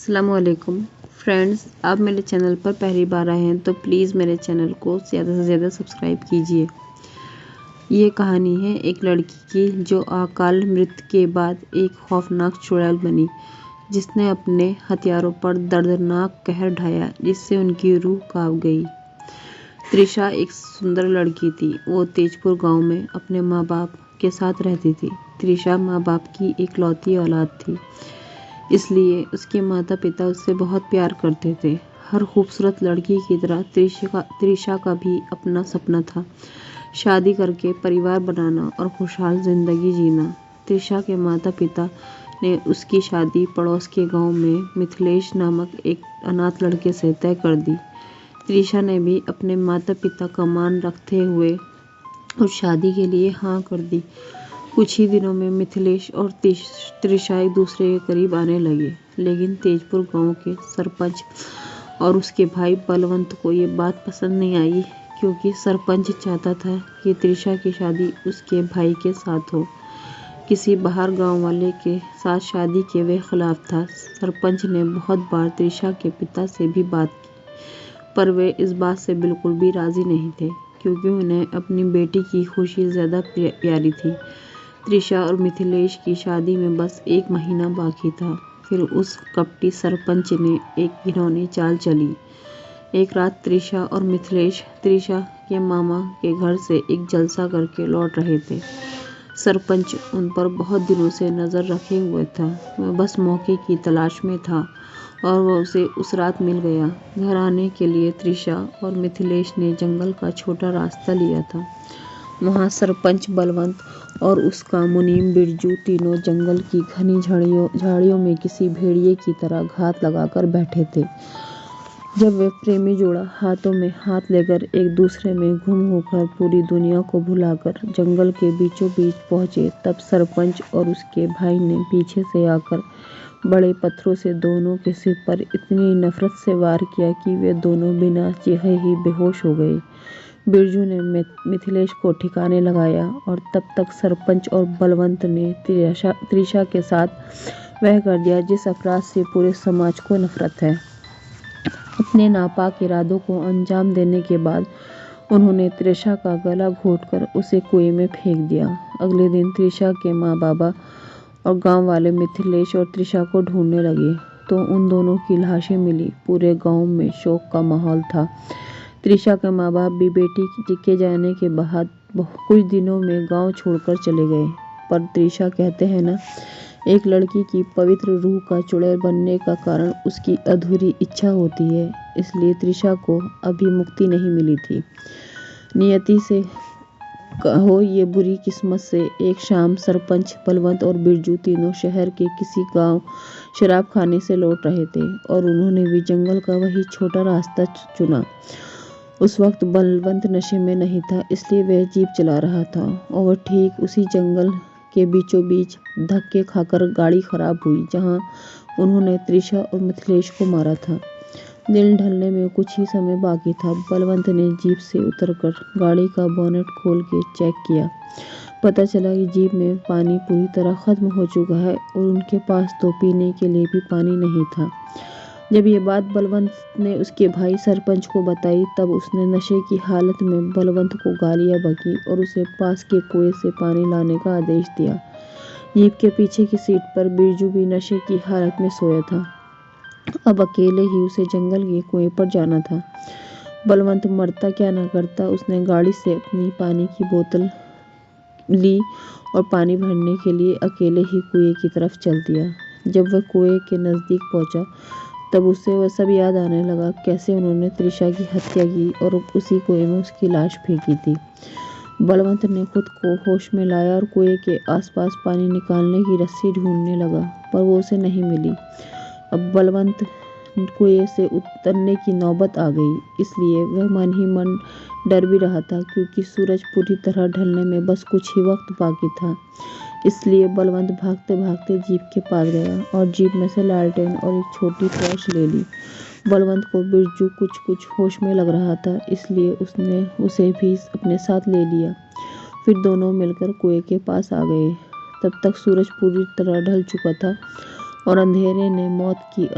अस्सलामुअलैकुम फ्रेंड्स, आप मेरे चैनल पर पहली बार आए हैं तो प्लीज़ मेरे चैनल को ज़्यादा से ज़्यादा सब्सक्राइब कीजिए। ये कहानी है एक लड़की की जो अकाल मृत्यु के बाद एक खौफनाक चुड़ैल बनी, जिसने अपने हथियारों पर दर्दनाक कहर ढाया जिससे उनकी रूह कांप गई। त्रिशा एक सुंदर लड़की थी। वो तेजपुर गांव में अपने माँ बाप के साथ रहती थी। त्रिशा माँ बाप की इकलौती औलाद थी, इसलिए उसके माता पिता उससे बहुत प्यार करते थे। हर खूबसूरत लड़की की तरह त्रिशा का भी अपना सपना था, शादी करके परिवार बनाना और खुशहाल जिंदगी जीना। त्रिशा के माता पिता ने उसकी शादी पड़ोस के गांव में मिथिलेश नामक एक अनाथ लड़के से तय कर दी। त्रिशा ने भी अपने माता पिता का मान रखते हुए उस शादी के लिए हाँ कर दी। कुछ ही दिनों में मिथिलेश और त्रिशा एक दूसरे के करीब आने लगे, लेकिन तेजपुर गांव के सरपंच और उसके भाई बलवंत को ये बात पसंद नहीं आई, क्योंकि सरपंच चाहता था कि त्रिशा की शादी उसके भाई के साथ हो। किसी बाहर गांव वाले के साथ शादी के वे खिलाफ था। सरपंच ने बहुत बार त्रिशा के पिता से भी बात की, पर वे इस बात से बिल्कुल भी राजी नहीं थे, क्योंकि उन्हें अपनी बेटी की खुशी ज़्यादा प्यारी थी। त्रिशा और मिथिलेश की शादी में बस 1 महीना बाकी था। फिर उस कपटी सरपंच ने एक घिनौनी चाल चली। एक रात त्रिशा और मिथिलेश त्रिशा के मामा के घर से एक जलसा करके लौट रहे थे। सरपंच उन पर बहुत दिनों से नज़र रखे हुए था। वह बस मौके की तलाश में था और वह उसे उस रात मिल गया। घर आने के लिए त्रिशा और मिथिलेश ने जंगल का छोटा रास्ता लिया था। वहाँ सरपंच बलवंत और उसका मुनीम बिरजू तीनों जंगल की घनी झाड़ियों में किसी भेड़िए की तरह घात लगाकर बैठे थे। जब वे प्रेमी जोड़ा हाथों में हाथ लेकर एक दूसरे में गुम होकर पूरी दुनिया को भुलाकर जंगल के बीचों बीच पहुंचे, तब सरपंच और उसके भाई ने पीछे से आकर बड़े पत्थरों से दोनों के सिर पर इतनी नफरत से वार किया कि वे दोनों बिना चीखे ही बेहोश हो गए। बिरजू ने मिथिलेश को ठिकाने लगाया और तब तक सरपंच और बलवंत ने त्रिशा के साथ वह कर दिया जिस अपराध से पूरे समाज को नफरत है। अपने नापाक इरादों को अंजाम देने के बाद उन्होंने त्रिशा का गला घोंटकर उसे कुएं में फेंक दिया। अगले दिन त्रिशा के माँ बाबा और गांव वाले मिथिलेश और त्रिशा को ढूंढने लगे तो उन दोनों की लाशें मिली। पूरे गांव में शोक का माहौल था। त्रिशा के माँ बाप भी बेटी के जाने के बाद कुछ दिनों में गांव छोड़कर चले गए। पर त्रिशा कहते हैं ना, एक लड़की की पवित्र रूह का चुड़ैल बनने का कारण उसकी अधूरी इच्छा होती है। इसलिए त्रिशा को अभी मुक्ति नहीं मिली थी। नियति से कहो ये बुरी किस्मत से एक शाम सरपंच बलवंत और बिरजू तीनों शहर के किसी गांव शराब खाने से लौट रहे थे और उन्होंने भी जंगल का वही छोटा रास्ता चुना। उस वक्त बलवंत नशे में नहीं था, इसलिए वह जीप चला रहा था और वह ठीक उसी जंगल के बीचों बीच धक्के खाकर गाड़ी खराब हुई जहां उन्होंने त्रिशा और मिथिलेश को मारा था। दिन ढलने में कुछ ही समय बाकी था। बलवंत ने जीप से उतरकर गाड़ी का बोनेट खोल के चेक किया। पता चला कि जीप में पानी पूरी तरह खत्म हो चुका है और उनके पास तो पीने के लिए भी पानी नहीं था। जब ये बात बलवंत ने उसके भाई सरपंच को बताई, तब उसने नशे की हालत में बलवंत को गालियां बकी और उसे पास के कुएं से पानी लाने का आदेश दिया। जीप के पीछे की सीट पर बिरजू भी नशे की हालत में सोया था। अब अकेले ही उसे जंगल के कुएं पर जाना था। बलवंत मरता क्या न करता, उसने गाड़ी से अपनी पानी की बोतल ली और पानी भरने के लिए अकेले ही कुएं की तरफ चल दिया। जब वह कुएं के नज़दीक पहुंचा, तब उसे वह सब याद आने लगा, कैसे उन्होंने त्रिशा की हत्या की और उसी कुएं में उसकी लाश फेंकी थी। बलवंत ने खुद को होश में लाया और कुएं के आसपास पानी निकालने की रस्सी ढूंढने लगा, पर वो उसे नहीं मिली। अब बलवंत कुएं से उतरने की नौबत आ गई, इसलिए वह मन ही मन डर भी रहा था, क्योंकि सूरज पूरी तरह ढलने में बस कुछ ही वक्त बाकी था। इसलिए बलवंत भागते भागते जीप के पास गया और जीप में से लालटेन और एक छोटी टॉर्च ले ली। बलवंत को बिरजू कुछ होश में लग रहा था, इसलिए उसने उसे भी अपने साथ ले लिया। फिर दोनों मिलकर कुएं के पास आ गए। तब तक सूरज पूरी तरह ढल चुका था और अंधेरे ने मौत की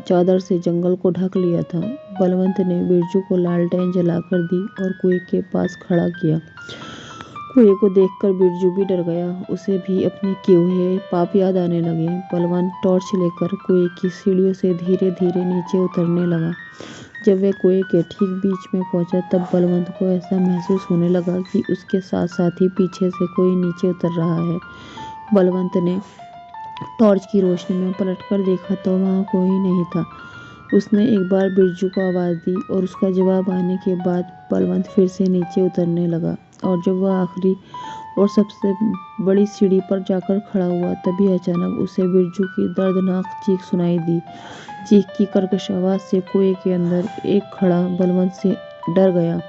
चादर से जंगल को ढक लिया था। बलवंत ने बिरजू को लालटेन जलाकर दी और कुएं के पास खड़ा किया। कुएं को देखकर बिरजू भी डर गया। उसे भी अपने किए हुए पाप याद आने लगे। बलवंत टॉर्च लेकर कुएं की सीढ़ियों से धीरे धीरे नीचे उतरने लगा। जब वह कुएं के ठीक बीच में पहुंचा तब बलवंत को ऐसा महसूस होने लगा कि उसके साथ साथ ही पीछे से कोई नीचे उतर रहा है। बलवंत ने टॉर्च की रोशनी में पलटकर देखा तो वहां कोई नहीं था। उसने एक बार बिरजू को आवाज़ दी और उसका जवाब आने के बाद बलवंत फिर से नीचे उतरने लगा। और जब वह आखिरी और सबसे बड़ी सीढ़ी पर जाकर खड़ा हुआ तभी अचानक उसे बिरजू की दर्दनाक चीख सुनाई दी। चीख की कर्कश आवाज़ से कुएं के अंदर एक खड़ा बलवंत से डर गया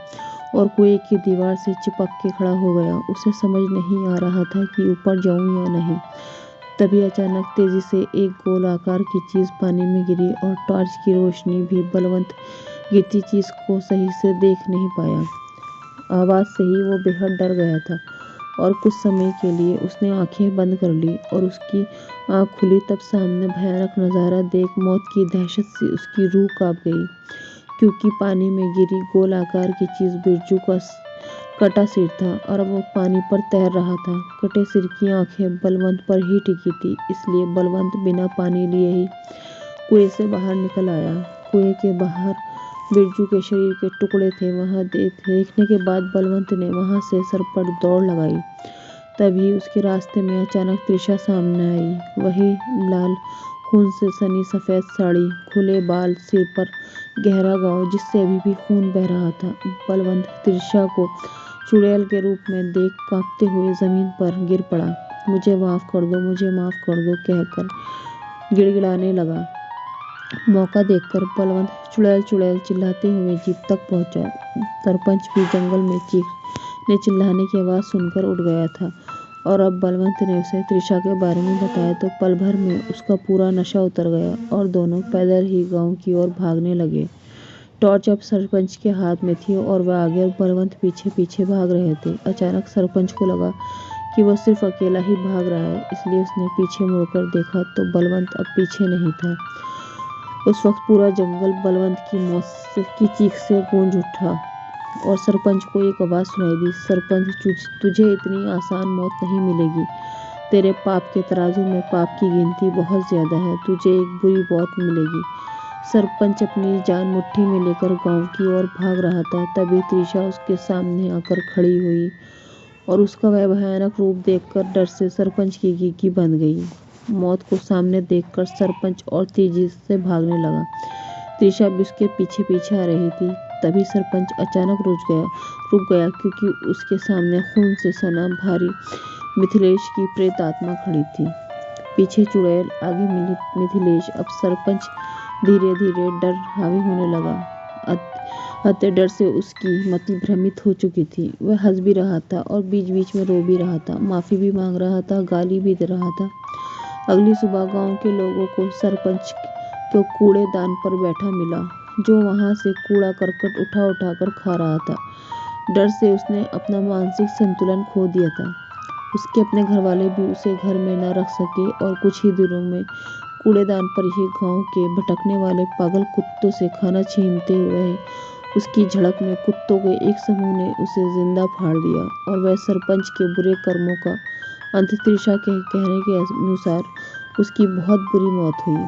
और कुएं की दीवार से चिपक के खड़ा हो गया। उसे समझ नहीं आ रहा था कि ऊपर जाऊं या नहीं। तभी अचानक तेजी से एक गोल आकार की चीज़ पानी में गिरी और टॉर्च की रोशनी भी बलवंत गिरती चीज़ को सही से देख नहीं पाया। आवाज़ से ही वो बेहद डर गया था और कुछ समय के लिए उसने आंखें बंद कर ली और उसकी आंख खुली तब सामने भयानक नज़ारा देख मौत की दहशत से उसकी रूह कांप गई। क्योंकि पानी में गिरी गोल आकार की चीज़ बिरजू का कटा सिर था और वो पानी पर तैर रहा था। कटे सिर की आंखें बलवंत पर ही टिकी थी, इसलिए बलवंत बिना पानी लिए ही कुएं से बाहर निकल आया। कुएं के बाहर बिरजू के शरीर के टुकड़े थे। वहां देखने के बाद बलवंत ने वहां से सरपट दौड़ लगाई। तभी उसके रास्ते में अचानक त्रिशा सामने आई। वही लाल खून से सनी सफ़ेद साड़ी, खुले बाल, सिर पर गहरा गांव जिससे अभी भी खून बह रहा था। बलवंत त्रिशा को चुड़ैल के रूप में देख कांपते हुए जमीन पर गिर पड़ा। मुझे माफ़ कर दो, मुझे माफ़ कर दो कहकर गिड़गिड़ाने लगा। मौका देखकर बलवंत चुड़ैल चुड़ैल चिल्लाते हुए जीप तक पहुंचा। सरपंच भी जंगल में चिल्लाने की आवाज़ सुनकर उठ गया था और अब बलवंत ने उसे त्रिशा के बारे में बताया तो पल भर में उसका पूरा नशा उतर गया और दोनों पैदल ही गांव की ओर भागने लगे। टॉर्च अब सरपंच के हाथ में थी और वह आगे और बलवंत पीछे पीछे भाग रहे थे। अचानक सरपंच को लगा कि वह सिर्फ अकेला ही भाग रहा है, इसलिए उसने पीछे मुड़कर देखा तो बलवंत अब पीछे नहीं था। उस वक्त पूरा जंगल बलवंत की मौत की चीख से गूंज उठा और सरपंच को एक आवाज़ सुनाई दी, सरपंच तुझे इतनी आसान मौत नहीं मिलेगी। तेरे पाप के तराजू में पाप की गिनती बहुत ज़्यादा है, तुझे एक बुरी मौत मिलेगी। सरपंच अपनी जान मुट्ठी में लेकर गांव की ओर भाग रहा था। तभी त्रिशा उसके सामने आकर खड़ी हुई और उसका वह भयानक रूप देखकर डर से सरपंच की गिग्गी बंध गई। मौत को सामने देखकर सरपंच और तेजी से भागने लगा। त्रिशा भी उसके पीछे पीछे आ रही थी। तभी सरपंच अचानक रुक गया क्योंकि उसके सामने खून से सना भारी मिथिलेश की प्रेत आत्मा खड़ी थी। पीछे चुड़ैल, आगे मिथिलेश। अब सरपंच धीरे धीरे डर हावी होने लगा। अतः डर से उसकी मति भ्रमित हो चुकी थी। वह हंस भी रहा था और बीच बीच में रो भी रहा था, माफ़ी भी मांग रहा था, गाली भी दे रहा था। अगली सुबह गांव के लोगों को सरपंच को कूड़ेदान पर बैठा मिला, जो वहां से कूड़ा करकट उठा कर खा रहा था। डर से उसने अपना मानसिक संतुलन खो दिया था। उसके अपने घर वाले भी उसे घर में न रख सके और कुछ ही दिनों में कूड़ेदान पर ही गांव के भटकने वाले पागल कुत्तों से खाना छीनते हुए उसकी झड़प में कुत्तों के एक समूह ने उसे जिंदा फाड़ दिया और वह सरपंच के बुरे कर्मों का अंत त्रिशा के कहने के अनुसार उसकी बहुत बुरी मौत हुई।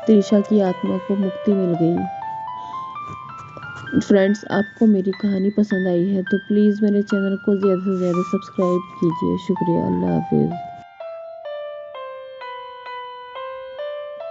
त्रिशा की आत्मा को मुक्ति मिल गई। फ्रेंड्स, आपको मेरी कहानी पसंद आई है तो प्लीज़ मेरे चैनल को ज़्यादा से ज़्यादा सब्सक्राइब कीजिए। शुक्रिया। अल्लाह हाफिज़।